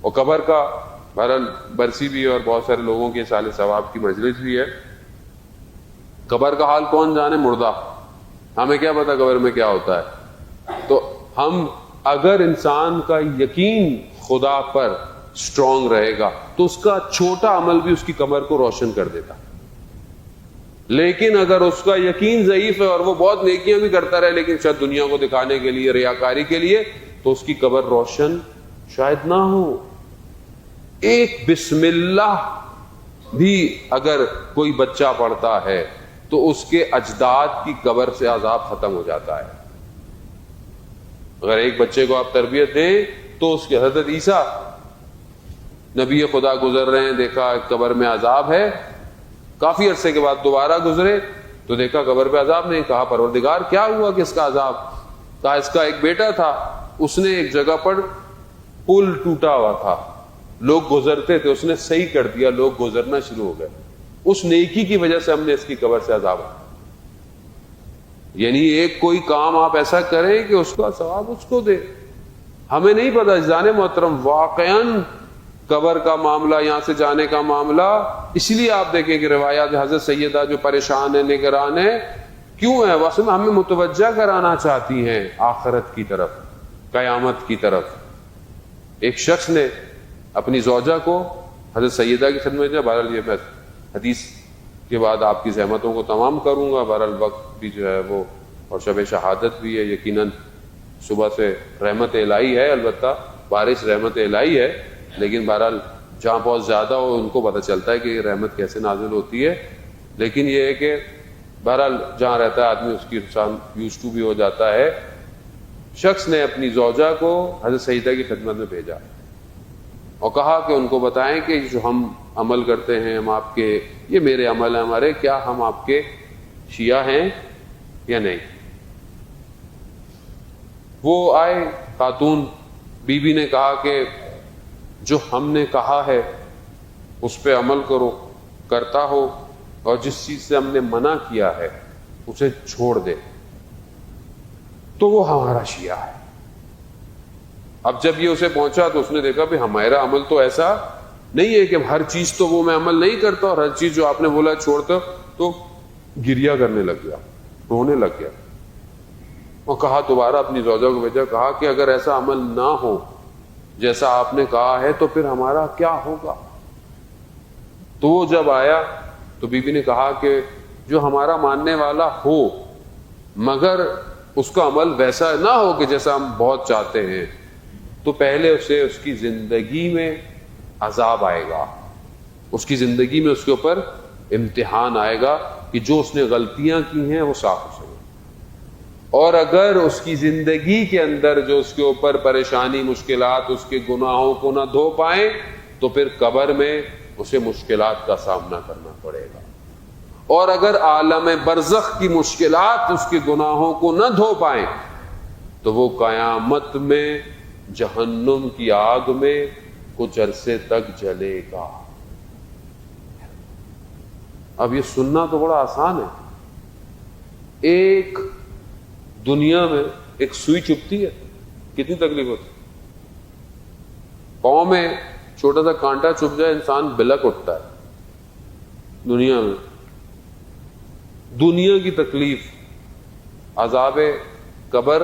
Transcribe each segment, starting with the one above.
اور قبر کا بہرحال برسی بھی ہے اور بہت سارے لوگوں کے سال ثواب کی مجلس بھی ہے. قبر کا حال کون جانے، مردہ، ہمیں کیا پتا قبر میں کیا ہوتا ہے. تو ہم اگر انسان کا یقین خدا پر اسٹرانگ رہے گا تو اس کا چھوٹا عمل بھی اس کی قبر کو روشن کر دیتا. لیکن اگر اس کا یقین ضعیف ہے اور وہ بہت نیکیاں بھی کرتا رہے لیکن شاید دنیا کو دکھانے کے لیے، ریاکاری کے لیے، تو اس کی قبر روشن شاید نہ ہو. ایک بسم اللہ بھی اگر کوئی بچہ پڑھتا ہے تو اس کے اجداد کی قبر سے عذاب ختم ہو جاتا ہے. اگر ایک بچے کو آپ تربیت دیں تو اس کے، حضرت عیسیٰ نبی خدا گزر رہے ہیں، دیکھا قبر میں عذاب ہے، کافی عرصے کے بعد دوبارہ گزرے تو دیکھا قبر پہ عذاب نہیں. کہا پروردگار کیا ہوا کہ اس کا عذاب؟ کہا اس کا ایک بیٹا تھا، اس نے ایک جگہ پر پل ٹوٹا ہوا تھا، لوگ گزرتے تھے، اس نے صحیح کر دیا، لوگ گزرنا شروع ہو گئے، اس نیکی کی وجہ سے ہم نے اس کی قبر سے عذاب. یعنی ایک کوئی کام آپ ایسا کریں کہ اس کا ثواب اس کو دے. ہمیں نہیں پتا جانے محترم، واقعاً قبر کا معاملہ، یہاں سے جانے کا معاملہ، اس لیے آپ دیکھیں کہ روایات حضرت سیدہ جو پریشان ہے، نگران ہے، کیوں ہے؟ واسطے میں ہمیں متوجہ کرانا چاہتی ہیں آخرت کی طرف، قیامت کی طرف. ایک شخص نے اپنی زوجہ کو حضرت سیدہ کی خدمت میں، بہرحال یہ میں حدیث کے بعد آپ کی زحمتوں کو تمام کروں گا، بہرحال وقت بھی جو ہے وہ، اور شب شہادت بھی ہے، یقیناً صبح سے رحمت الہی ہے، البتہ بارش رحمت الہی ہے، لیکن بہرحال جہاں بہت زیادہ ہو ان کو پتہ چلتا ہے کہ یہ رحمت کیسے نازل ہوتی ہے. لیکن یہ ہے کہ بہرحال جہاں رہتا ہے آدمی اس کی انسان یوز ٹو بھی ہو جاتا ہے. شخص نے اپنی زوجہ کو حضرت سیدہ کی خدمت میں بھیجا اور کہا کہ ان کو بتائیں کہ جو ہم عمل کرتے ہیں، ہم آپ کے، یہ میرے عمل ہیں ہمارے، کیا ہم آپ کے شیعہ ہیں یا نہیں؟ وہ آئے، خاتون بی بی نے کہا کہ جو ہم نے کہا ہے اس پہ عمل کرو، کرتا ہو، اور جس چیز سے ہم نے منع کیا ہے اسے چھوڑ دے تو وہ ہمارا شیعہ ہے. اب جب یہ اسے پہنچا تو اس نے دیکھا کہ ہمارا عمل تو ایسا نہیں ہے کہ ہر چیز تو وہ میں عمل نہیں کرتا اور ہر چیز جو آپ نے بولا چھوڑتا، تو گریا کرنے لگ گیا، رونے لگ گیا. اور کہا دوبارہ اپنی زوجہ کو بھیجا، کہا کہ اگر ایسا عمل نہ ہو جیسا آپ نے کہا ہے تو پھر ہمارا کیا ہوگا؟ تو وہ جب آیا تو بی بی نے کہا کہ جو ہمارا ماننے والا ہو مگر اس کا عمل ویسا نہ ہو کہ جیسا ہم بہت چاہتے ہیں، تو پہلے اسے اس کی زندگی میں عذاب آئے گا، اس کی زندگی میں اس کے اوپر امتحان آئے گا کہ جو اس نے غلطیاں کی ہیں وہ صاف ہو سکے. اور اگر اس کی زندگی کے اندر جو اس کے اوپر پریشانی، مشکلات، اس کے گناہوں کو نہ دھو پائیں تو پھر قبر میں اسے مشکلات کا سامنا کرنا پڑے گا. اور اگر عالم برزخ کی مشکلات اس کے گناہوں کو نہ دھو پائیں تو وہ قیامت میں جہنم کی آگ میں کچھ عرصے تک جلے گا. اب یہ سننا تو بڑا آسان ہے. ایک دنیا میں ایک سوئی چبھتی ہے کتنی تکلیف ہوتی ہے. پاؤں میں چھوٹا سا کانٹا چبھ جائے انسان بلک اٹھتا ہے. دنیا میں دنیا کی تکلیف، عذاب قبر،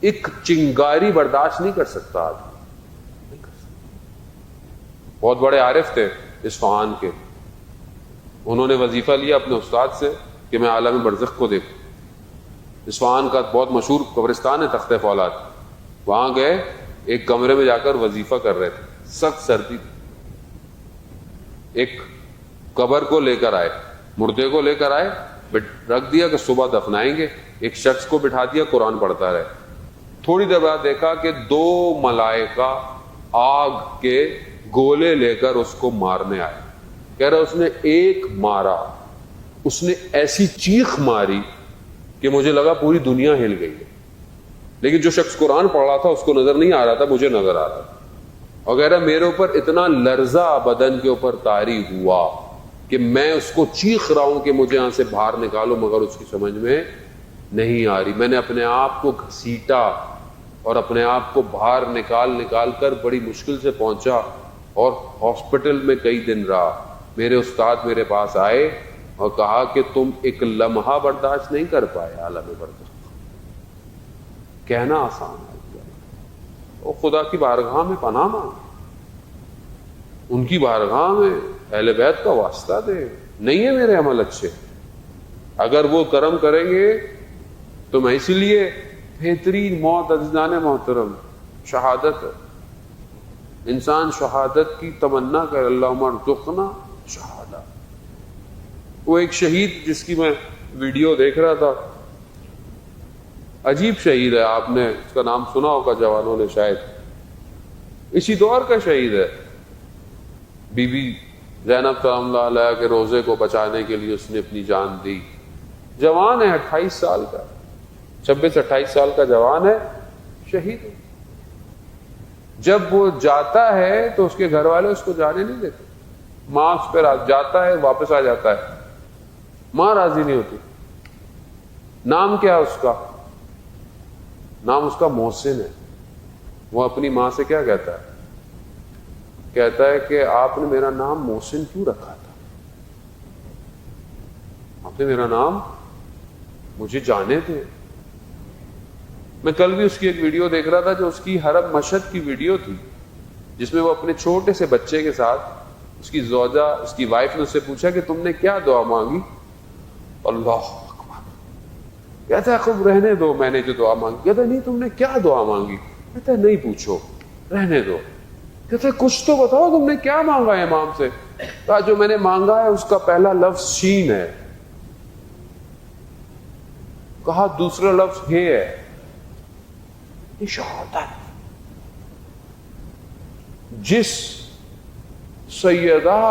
ایک چنگاری برداشت نہیں کر سکتا آدمی. بہت بڑے عارف تھے اصفہان کے، انہوں نے وظیفہ لیا اپنے استاد سے کہ میں عالم برزخ کو دیکھوں. اصفہان کا بہت مشہور قبرستان ہے تختِ فولاد، وہاں گئے، ایک کمرے میں جا کر وظیفہ کر رہے تھے، سخت سردی. ایک قبر کو لے کر آئے، مردے کو لے کر آئے، رکھ دیا کہ صبح دفنائیں گے. ایک شخص کو بٹھا دیا قرآن پڑھتا رہے. تھوڑی دیر بعد دیکھا کہ 2 ملائکہ آگ کے گولے لے کر اس کو مارنے آئے. کہہ رہا اس نے ایک مارا، اس نے ایسی چیخ ماری کہ مجھے لگا پوری دنیا ہل گئی ہے. لیکن جو شخص قرآن پڑھ رہا تھا اس کو نظر نہیں آ رہا تھا، مجھے نظر آ رہا تھا. اور کہہ رہا میرے اوپر اتنا لرزہ بدن کے اوپر طاری ہوا کہ میں اس کو چیخ رہا ہوں کہ مجھے یہاں سے باہر نکالو، مگر اس کی سمجھ میں نہیں آ رہی. میں نے اپنے آپ کو گھسیٹا اور اپنے آپ کو باہر نکال کر بڑی مشکل سے پہنچا اور ہاسپٹل میں کئی دن رہا. میرے استاد میرے پاس آئے اور کہا کہ تم ایک لمحہ برداشت نہیں کر پائے عالم برداشت. کہنا آسان ہے اور خدا کی بارگاہ میں پناہ مانگ, ان کی بارگاہ میں اہل بیت کا واسطہ دے. نہیں ہے میرے عمل اچھے, اگر وہ کرم کریں گے تو میں اسی لیے بہترین موت عزیزان محترم شہادت ہے. انسان شہادت کی تمنا کر, اللہم ارزقنا شہادت. وہ ایک شہید جس کی میں ویڈیو دیکھ رہا تھا, عجیب شہید ہے, آپ نے اس کا نام سنا ہوگا جوانوں نے شاید, اسی دور کا شہید ہے. بی بی زینب سلام اللہ علیہ کے روزے کو بچانے کے لیے اس نے اپنی جان دی. جوان ہے, 28 سال کا, 26-28 سال کا جوان ہے, شہید ہے. جب وہ جاتا ہے تو اس کے گھر والے اس کو جانے نہیں دیتے. ماں اس پہ جاتا ہے, واپس آ جاتا ہے, ماں راضی نہیں ہوتی. نام کیا ہے اس کا؟ نام اس کا محسن ہے. وہ اپنی ماں سے کیا کہتا ہے؟ کہتا ہے کہ آپ نے میرا نام محسن کیوں رکھا تھا؟ آپ نے میرا نام مجھے جانے تھے. میں کل بھی اس کی ایک ویڈیو دیکھ رہا تھا جو اس کی حرم مشہد کی ویڈیو تھی, جس میں وہ اپنے چھوٹے سے بچے کے ساتھ, اس کی زوجہ, اس کی وائف نے اس سے پوچھا کہ تم نے کیا دعا مانگی؟ اللہ اکبر. کہتا ہے خوب رہنے دو, میں نے جو دعا مانگی. کہتا ہے نہیں تم نے کیا دعا مانگی؟ کہتا ہے نہیں پوچھو, رہنے دو. کہتا ہے کچھ تو بتاؤ تم نے کیا مانگا ہے امام سے؟ کہا جو میں نے مانگا ہے اس کا پہلا لفظ شین ہے. کہا دوسرا لفظ ہے شہادت. جس سیدہ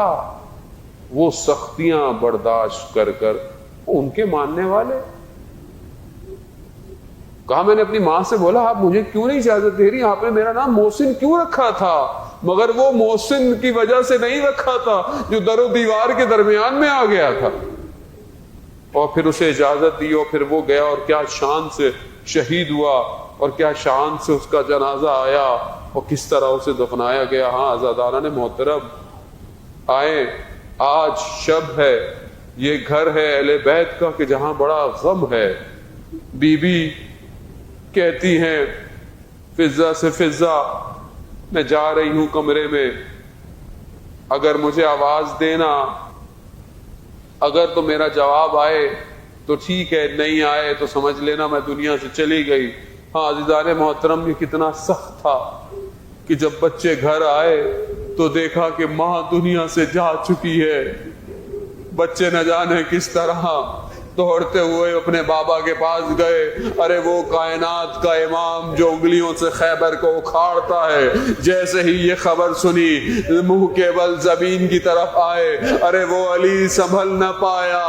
وہ سختیاں برداشت کر ان کے ماننے والے. کہا میں نے اپنی ماں سے بولا آپ مجھے کیوں نہیں اجازت دے رہی, آپ نے میرا نام محسن کیوں رکھا تھا؟ مگر وہ محسن کی وجہ سے نہیں رکھا تھا جو در و دیوار کے درمیان میں آ گیا تھا. اور پھر اسے اجازت دی اور پھر وہ گیا اور کیا شان سے شہید ہوا اور کیا شان سے اس کا جنازہ آیا اور کس طرح اسے دفنایا گیا. ہاں عزیزان محترم آئے, آج شب ہے, یہ گھر ہے اہل بیت کا کہ جہاں بڑا غم ہے. بی بی کہتی ہیں فضا سے فضا میں جا رہی ہوں کمرے میں, اگر مجھے آواز دینا, اگر تو میرا جواب آئے تو ٹھیک ہے, نہیں آئے تو سمجھ لینا میں دنیا سے چلی گئی. ہاں عزیزان محترم یہ کتنا سخت تھا کہ جب بچے گھر آئے تو دیکھا کہ ماں دنیا سے جا چکی ہے. بچے نہ جانے کس طرح دوڑتے ہوئے اپنے بابا کے پاس گئے. ارے وہ کائنات کا امام جو انگلیوں سے خیبر کو اکھاڑتا ہے, جیسے ہی یہ خبر سنی منہ کے بل زمین کی طرف آئے. ارے وہ علی سنبھل نہ پایا,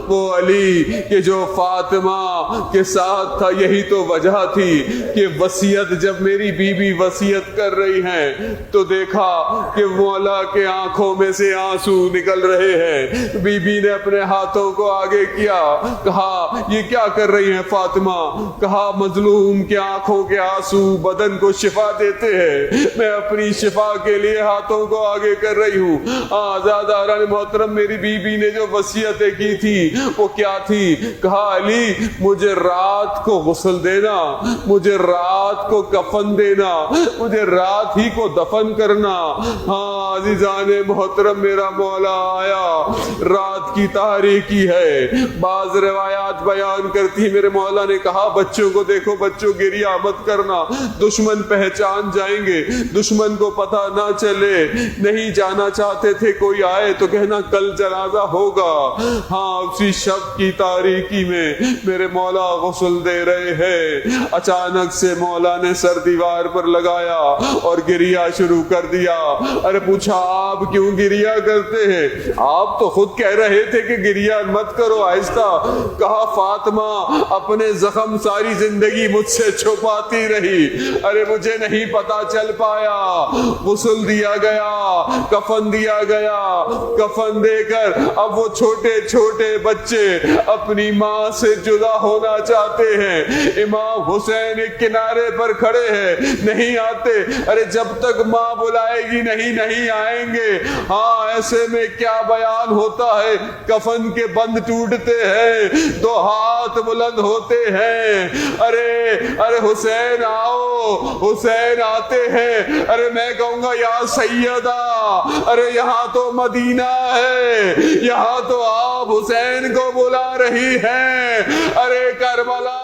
وہ علی کہ جو فاطمہ کے ساتھ تھا. یہی تو وجہ تھی کہ وصیت, جب میری بیوی وصیت کر رہی ہیں تو دیکھا کہ مولا کے آنکھوں میں سے آنسو نکل رہے ہیں. بیوی نے اپنے ہاتھوں کو آگے کیا, کہا یہ کیا کر رہی ہیں فاطمہ؟ کہا مظلوم کے آنکھوں کے آنسو بدن کو شفا دیتے ہیں, میں اپنی شفا کے لیے ہاتھوں کو آگے کر رہی ہوں. آزاداران محترم میری بیوی نے جو وصیتیں کی تھی وہ کیا تھی؟ کہا علی مجھے رات کو غسل دینا, مجھے رات کو کفن دینا, مجھے رات ہی کو دفن کرنا. ہاں عزیزان محترم میرا مولا آیا, رات کی تاریکی ہے. بعض روایات بیان کرتی میرے مولا نے کہا بچوں کو دیکھو, بچوں گریہ مت کرنا, دشمن پہچان جائیں گے, دشمن کو پتہ نہ چلے. نہیں جانا چاہتے تھے, کوئی آئے تو کہنا کل جنازہ ہوگا. ہاں اسی شب کی تاریکی میں میرے مولا غسل دے رہے ہیں. اچانک سے مولا نے سر دیوار پر لگایا اور گریہ شروع کر دیا. ارے پوچھا آپ کیوں گریہ کرتے ہیں؟ آپ تو خود کہہ رہے تھے کہ گریہ مت کرو, آہستہ کہا فاطمہ اپنے زخم ساری زندگی مجھ سے چھپاتی رہی، ارے مجھے نہیں پتا چل پایا۔ غسل دیا گیا، کفن دیا گیا، کفن دے کر اب وہ چھوٹے چھوٹے بچے اپنی ماں سے جدا ہونا چاہتے ہیں۔ امام حسین ایک کنارے پر کھڑے ہیں، نہیں آتے، ارے جب تک ماں بلائے گی نہیں آئیں گے۔ ہاں ایسے میں کیا بیان ہوتا ہے، کفن کے بند ٹوٹتے ہیں، دو ہاتھ بلند ہوتے ہیں، ارے حسین آؤ، حسین آتے ہیں، ارے میں کہوں گا یا سیدہ، ارے یہاں تو مدینہ ہے، یہاں تو آپ حسین کو بلا رہی ہیں، ارے کربلا